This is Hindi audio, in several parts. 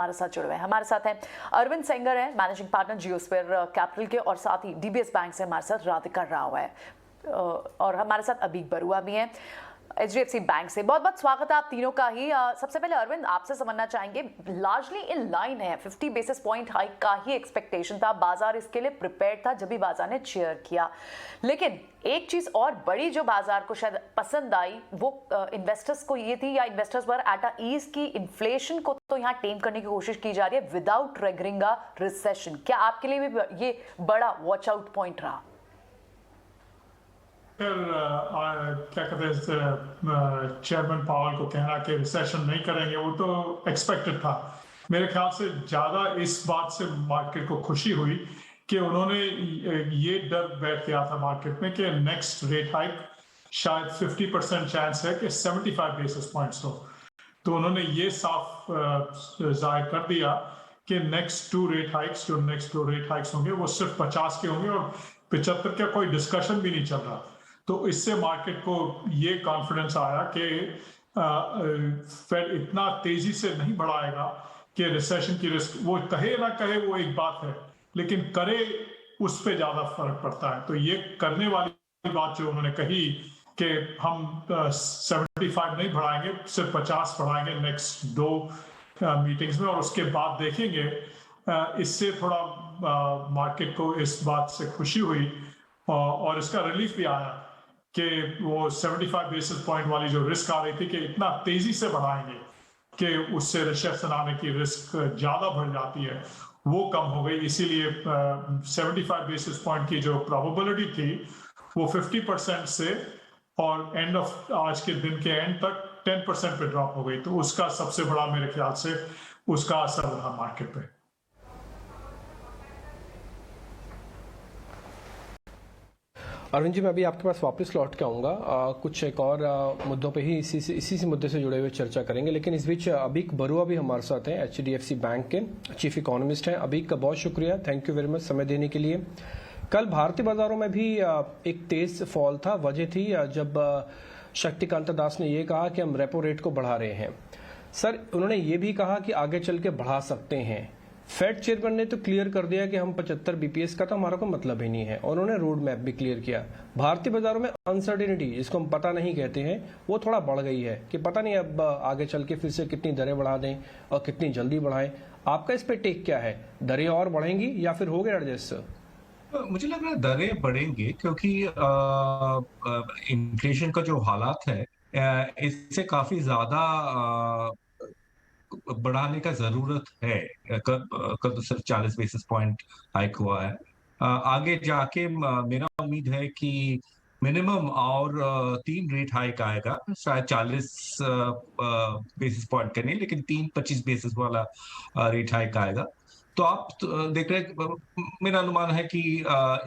हमारे साथ जुड़े हुए हैं। हमारे साथ हैं अरविंद सेंगर हैं, मैनेजिंग पार्टनर जियोस्फीयर कैपिटल के, और साथ ही डीबीएस बैंक से हमारे साथ राधिका राव है, और हमारे साथ अबीक बरुआ भी हैं एचडीएफसी बैंक से। बहुत बहुत स्वागत है आप तीनों का ही। सबसे पहले अरविंद आपसे समझना चाहेंगे, लार्जली इन लाइन है, 50 बेसिस पॉइंट हाइक का ही एक्सपेक्टेशन था, बाजार इसके लिए प्रिपेयर्ड था जब भी बाजार ने चेयर किया। लेकिन एक चीज और बड़ी जो बाजार को शायद पसंद आई वो इन्वेस्टर्स को ये थी, या investors were at a ease की इन्फ्लेशन को तो यहाँ टेम करने की कोशिश की जा रही है विदाउट ट्रिगरिंग अ रिसेशन। क्या आपके लिए भी ये बड़ा वॉच आउट पॉइंट रहा? क्या कहते हैं चेयरमैन पावर को कहना कि रिसेशन नहीं करेंगे, वो तो एक्सपेक्टेड था। मेरे ख्याल से ज़्यादा इस बात से मार्केट को खुशी हुई कि उन्होंने ये डर बैठ गया था मार्केट में कि नेक्स्ट रेट हाइक शायद 50% चांस है कि 75 बेसिस पॉइंट्स हो। तो उन्होंने ये साफ जाहिर कर दिया कि नेक्स्ट दो रेट हाइक्स होंगे वो सिर्फ 50 के होंगे और 75 का कोई डिस्कशन भी नहीं चल रहा। तो इससे मार्केट को ये कॉन्फिडेंस आया कि फेड इतना तेजी से नहीं बढ़ाएगा कि रिसेशन की रिस्क, वो कहे ना कहे वो एक बात है, लेकिन करे उस पर ज्यादा फर्क पड़ता है। तो ये करने वाली बात जो उन्होंने कही कि हम 75 नहीं बढ़ाएंगे, सिर्फ 50 बढ़ाएंगे नेक्स्ट दो मीटिंग्स में, और उसके बाद देखेंगे, इससे थोड़ा मार्केट को इस बात से खुशी हुई और इसका रिलीफ भी आया कि वो 75 बेसिस पॉइंट वाली जो रिस्क आ रही थी कि इतना तेजी से बढ़ाएंगे कि उससे रिसेशन आने की रिस्क ज्यादा बढ़ जाती है, वो कम हो गई। इसीलिए 75 बेसिस पॉइंट की जो प्रोबेबिलिटी थी वो 50% से और एंड ऑफ आज के दिन के एंड तक 10% पे ड्रॉप हो गई। तो उसका सबसे बड़ा मेरे ख्याल से उसका असर रहा मार्केट पे। अरविंद जी, मैं अभी आपके पास वापस लौट के आऊँगा। कुछ एक और मुद्दों पे ही इसी से मुद्दे से जुड़े हुए चर्चा करेंगे, लेकिन इस बीच अबीक बरुआ भी हमारे साथ हैं, एचडीएफसी बैंक के चीफ इकोनॉमिस्ट हैं। अबीक का बहुत शुक्रिया, थैंक यू वेरी मच समय देने के लिए। कल भारतीय बाजारों में भी एक तेज फॉल था। वजह थी जब शक्तिकांत दास ने ये कहा कि हम रेपो रेट को बढ़ा रहे हैं। सर, उन्होंने ये भी कहा कि आगे चल के बढ़ा सकते हैं। फेड चेयरमैन ने तो क्लियर कर दिया कि हम 75 बीपीएस का तो हमारा कोई मतलब ही नहीं है, और उन्होंने रोड मैप भी क्लियर किया। भारतीय बाजारों में अनसर्टेनिटी, जिसको हम पता नहीं कहते हैं, वो थोड़ा बढ़ गई है कि पता नहीं अब आगे चल के फिर से कितनी दरें बढ़ा दें और कितनी जल्दी बढ़ाएं। आपका इस पे टेक क्या है? दरें और बढ़ेंगी या फिर हो गया एडजस्ट? मुझे लग रहा है दरें बढ़ेंगे, क्योंकि इन्फ्लेशन का जो हालात है इससे काफी ज्यादा बढ़ाने का जरूरत है। कल तो सिर्फ 40 बेसिस पॉइंट हाइक हुआ है। आगे जाके मेरा उम्मीद है कि मिनिमम और 3 रेट हाइक आएगा, शायद 40 बेसिस पॉइंट का नहीं, लेकिन 3 25 बेसिस वाला रेट हाइक आएगा। तो आप देख रहे हैं, मेरा अनुमान है कि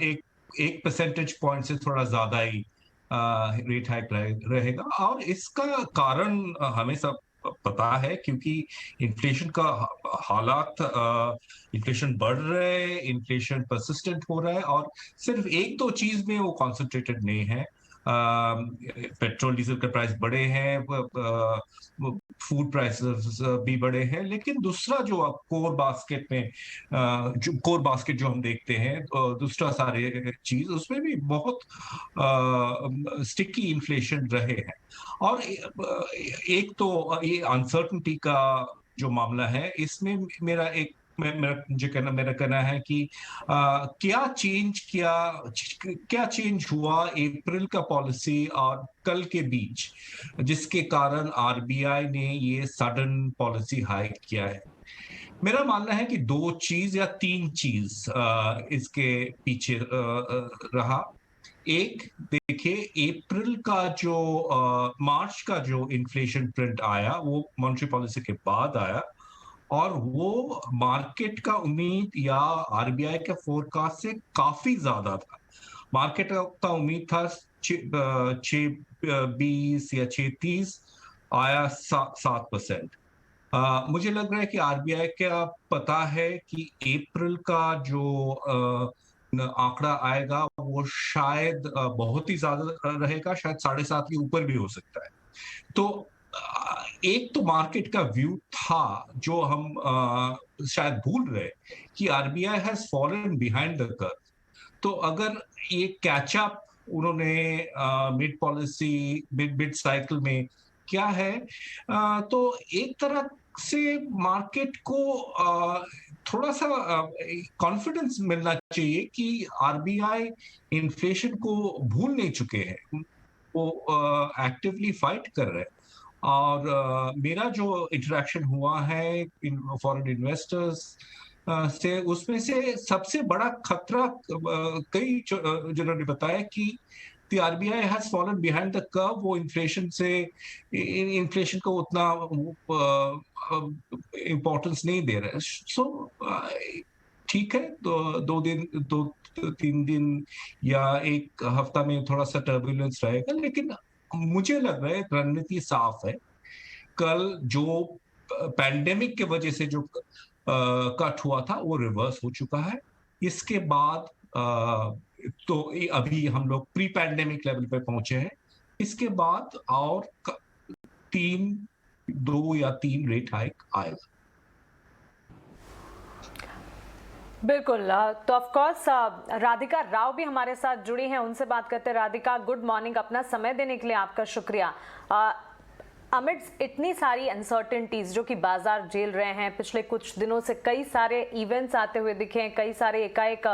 एक परसेंटेज पॉइंट से थोड़ा ज्यादा ही रेट हाइक रहेगा। और इसका कारण हमें सब पता है, क्योंकि इन्फ्लेशन का हालात, इन्फ्लेशन बढ़ रहा है, इन्फ्लेशन परसिस्टेंट हो रहा है, और सिर्फ एक दो चीज में वो कॉन्सेंट्रेटेड नहीं है। पेट्रोल डीजल के प्राइस बढ़े हैं, फूड प्राइसेस भी बढ़े हैं, लेकिन दूसरा जो आप कोर बास्केट में जो कोर बास्केट जो हम देखते हैं, दूसरा सारे चीज उसमें भी बहुत स्टिकी इन्फ्लेशन रहे हैं। और एक तो ये अनसर्टनिटी का जो मामला है, इसमें मेरा कहना है कि क्या चेंज हुआ अप्रैल का पॉलिसी और कल के बीच, जिसके कारण आरबीआई ने ये सडन पॉलिसी हाइक किया है। मेरा मानना है कि 2 चीज या 3 चीज इसके पीछे रहा। एक, देखिए, अप्रैल का जो मार्च का जो इन्फ्लेशन प्रिंट आया वो मॉनेटरी पॉलिसी के बाद आया, और वो मार्केट का उम्मीद या आरबीआई के फोरकास्ट से काफी ज्यादा था। मार्केट का उम्मीद था 6.20 या 6.30, आया 7%। मुझे लग रहा है कि आरबीआई का पता है कि अप्रैल का जो आंकड़ा आएगा वो शायद बहुत ही ज्यादा रहेगा, शायद 7.5 के ऊपर भी हो सकता है। तो एक तो मार्केट का व्यू था जो हम शायद भूल रहे कि RBI has fallen behind the curve. तो अगर ये कैचअप उन्होंने मिड पॉलिसी मिड साइकिल में क्या है, तो एक तरह से मार्केट को थोड़ा सा कॉन्फिडेंस मिलना चाहिए कि आरबीआई इन्फ्लेशन को भूल नहीं चुके हैं, वो एक्टिवली फाइट कर रहे हैं। और मेरा जो इंटरेक्शन हुआ है फॉरेन इन्वेस्टर्स से, उसमें से सबसे बड़ा खतरा कई जिन्होंने बताया कि the RBI has fallen behind the curve, वो इन्फ्लेशन को उतना इम्पोर्टेंस नहीं दे रहे। सो ठीक है, दो तीन दिन या एक हफ्ता में थोड़ा सा टर्बुलेंस रहेगा, लेकिन मुझे लग रहा है रणनीति साफ है। कल जो पैंडेमिक के वजह से जो कट हुआ था वो रिवर्स हो चुका है। इसके बाद तो अभी हम लोग प्री पैंडेमिक लेवल पे पहुंचे हैं। इसके बाद और 2 या 3 रेट हाइक आएगा। बिल्कुल। तो ऑफ कोर्स राधिका राव भी हमारे साथ जुड़ी हैं, उनसे बात करते हैं। राधिका, गुड मॉर्निंग, अपना समय देने के लिए आपका शुक्रिया। अमिड्स इतनी सारी अनसर्टेनिटीज जो कि बाजार झेल रहे हैं, पिछले कुछ दिनों से कई सारे इवेंट्स आते हुए दिखे, कई सारे एकाएक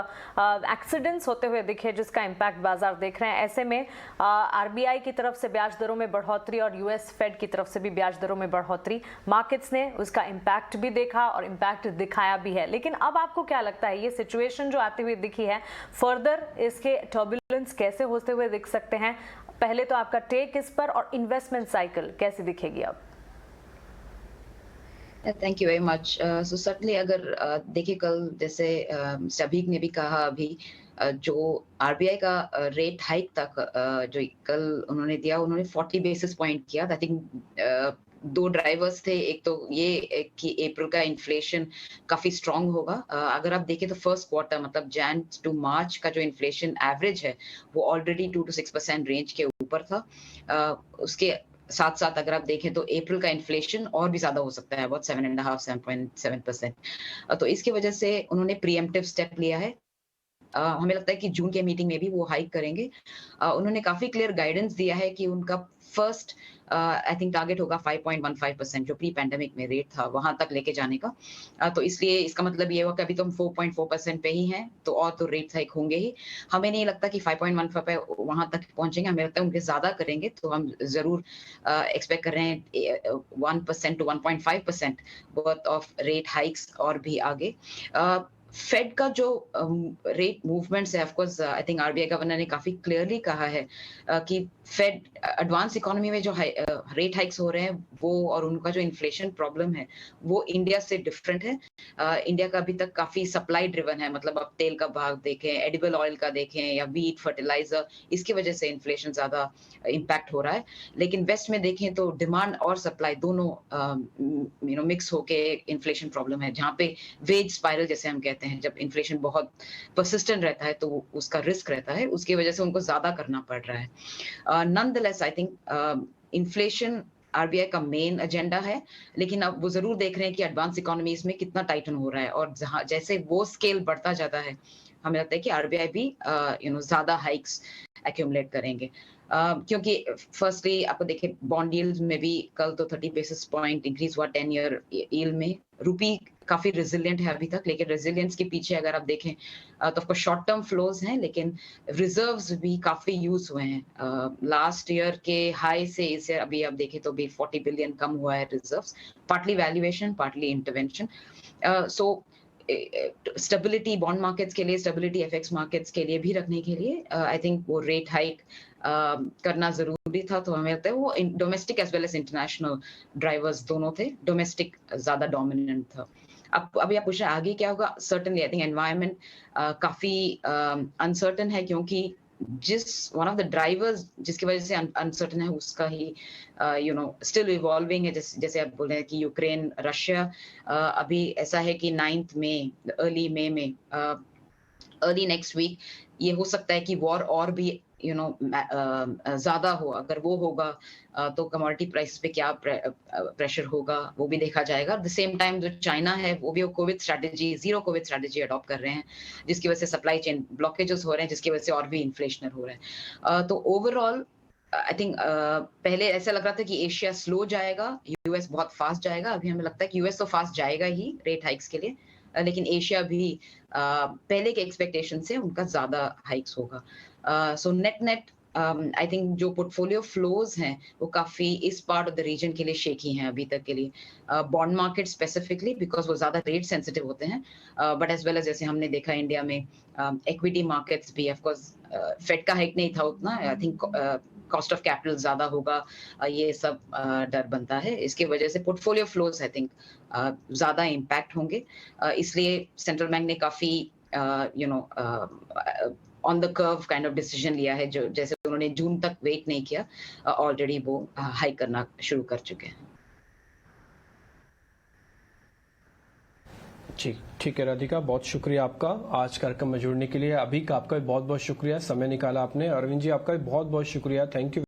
एक्सीडेंट्स होते हुए दिखे जिसका इम्पैक्ट बाजार देख रहे हैं। ऐसे में आरबीआई की तरफ से ब्याज दरों में बढ़ोतरी और यूएस फेड की तरफ से भी ब्याज दरों में बढ़ोतरी, मार्केट्स ने उसका इम्पैक्ट भी देखा और इम्पैक्ट दिखाया भी है। लेकिन अब आपको क्या लगता है, ये सिचुएशन जो आती हुई दिखी है, फर्दर इसके टर्बुलेंस कैसे होते हुए दिख सकते हैं? पहले तो आपका टेक इस पर, और इन्वेस्टमेंट साइकिल कैसी दिखेगी अब? Thank you very much. So certainly अगर देखिए, कल जैसे सभी ने भी कहा, अभी जो आरबीआई का रेट हाइक तक जो कल उन्होंने दिया, उन्होंने 40 बेसिस पॉइंट किया। आई थिंक 2 ड्राइवर्स थे। एक तो ये कि अप्रैल का इन्फ्लेशन काफी स्ट्रांग होगा। अगर आप देखें तो फर्स्ट क्वार्टर मतलब जैन टू मार्च का जो इन्फ्लेशन एवरेज है वो ऑलरेडी 2 to 6% रेंज के ऊपर था। उसके साथ साथ अगर आप देखें तो अप्रैल का इन्फ्लेशन और भी ज्यादा हो सकता है, about 7.5-7.7%। तो इसकी वजह से उन्होंने प्रीएम्प्टिव स्टेप लिया है। हमें लगता है कि जून के मीटिंग में भी वो हाइक करेंगे। उन्होंने काफी क्लियर गाइडेंस दिया है कि उनका फर्स्ट आई थिंक टारगेट होगा 5.15%, जो प्री पैंडेमिक में रेट था वहां तक लेके जाने का। तो इसलिए इसका मतलब ये हुआ कि अभी तो हम 4.4% पे ही हैं, तो और तो रेट हाइक होंगे ही। हमें नहीं लगता कि 5.15 पे वहां तक पहुंचेंगे, हमें लगता है उनके ज्यादा करेंगे। तो हम जरूर एक्सपेक्ट कर रहे हैं 1% to 1.5% worth of rate hikes और भी आगे। फेड का जो रेट मूवमेंट्स है, of course I think RBI governor ने काफी क्लियरली कहा है कि फेड एडवांस इकोनॉमी में जो रेट हाइक्स हो रहे हैं वो, और उनका जो इन्फ्लेशन प्रॉब्लम है वो इंडिया से डिफरेंट है। इंडिया का अभी तक काफी सप्लाई ड्रिवन है, मतलब आप तेल का भाव देखें, एडिबल ऑयल का देखें या वीट, फर्टिलाइजर, इसकी वजह से इन्फ्लेशन ज्यादा इम्पैक्ट हो रहा है। लेकिन वेस्ट में देखें तो डिमांड और सप्लाई दोनों मिक्स होके इन्फ्लेशन प्रॉब्लम है, जहाँ पे वेज स्पाइरल जैसे हम कहते हैं, जब इन्फ्लेशन बहुत परसिस्टेंट रहता है तो उसका रिस्क रहता है, उसकी वजह से उनको ज्यादा करना पड़ रहा है। Nonetheless I think inflation RBI का मेन एजेंडा है, लेकिन अब वो जरूर देख रहे हैं कि एडवांस इकोनॉमीज में कितना टाइटन हो रहा है, और जहां जैसे वो स्केल बढ़ता जाता है हमें लगता है कि आरबीआई भी ज्यादा हाइक्स एक्यूमुलेट करेंगे। क्योंकि फर्स्टली आपको देखें बॉन्ड यील्ड में भी कल तो 30 बेसिस पॉइंट इंक्रीज हुआ 10 ईयर यील्ड में। रुपी काफी रेजिलिएंट है अभी तक, लेकिन रेजिलियंस के पीछे अगर आप देखें तो ऑफकोर्स शॉर्ट टर्म फ्लोज हैं, लेकिन रिजर्व्स भी काफी यूज हुए हैं। लास्ट ईयर के हाई से इस ईयर अभी आप देखें तो भी 40 बिलियन कम हुआ है reserves, partly valuation partly intervention. So stability bond markets के लिए, स्टेबिलिटी एफएक्स मार्केट्स के लिए भी रखने के लिए आई थिंक वो रेट हाइक करना जरूरी था। तो हमें लगता है वो domestic as well as international drivers दोनों थे, डोमेस्टिक ज्यादा डोमिनेंट था। अब अभी आप पूछ रहे हैं आगे क्या होगा। सर्टेनली आई थिंक एनवायरनमेंट काफी अनसर्टन है, क्योंकि वन ऑफ द ड्राइवर्स जिसकी वजह से अनसर्टन है उसका ही स्टिल इवॉल्विंग है। जैसे आप बोल रहे हैं कि यूक्रेन रशिया, अभी ऐसा है कि 9th मई अर्ली मई में अर्ली नेक्स्ट वीक ये हो सकता है कि वॉर और भी ज्यादा हो, अगर वो होगा तो कमोडिटी प्राइस पे क्या प्रेशर होगा वो भी देखा जाएगा। एट द सेम टाइम जो चाइना है वो भी Covid strategy, zero Covid strategy adopt कर रहे हैं, जिसकी वजह से सप्लाई चेन ब्लॉकेजेस हो रहे हैं, जिसकी वजह से और भी इन्फ्लेशनर हो रहे हैं। तो ओवरऑल आई थिंक पहले ऐसा लग रहा था कि एशिया स्लो जाएगा, यूएस बहुत फास्ट जाएगा। अभी हमें लगता है कि यूएस तो फास्ट जाएगा ही रेट हाइक्स के लिए, लेकिन एशिया भी पहले के एक्सपेक्टेशन से उनका ज्यादा हाइक्स होगा। सो नेट आई थिंक जो पोर्टफोलियो फ्लोज हैं वो काफी इस पार्ट ऑफ द रीजन के लिए शेकी हैं अभी तक के लिए। बॉन्ड मार्केट स्पेसिफिकली बिकॉज वो ज्यादा रेट सेंसिटिव होते हैं, बट एज वेल एज जैसे हमने देखा इंडिया में इक्विटी मार्केट्स भी, ऑफ कोर्स फेड का हाइक नहीं था उतना, I think cost of capital ज्यादा होगा, ये सब डर बनता है। इसकी वजह से पोर्टफोलियो फ्लोज आई थिंक ज्यादा इम्पैक्ट होंगे, इसलिए सेंट्रल बैंक ने काफी on the curve kind of decision लिया है, जो जैसे उन्होंने जून तक वेट नहीं किया, ऑलरेडी वो हाइक करना शुरू कर चुके हैं। ठीक है राधिका, बहुत शुक्रिया आपका आज कार्यक्रम में जुड़ने के लिए। अभी का आपका भी बहुत बहुत शुक्रिया, समय निकाला आपने। अरविंद जी आपका भी बहुत बहुत शुक्रिया, थैंक यू।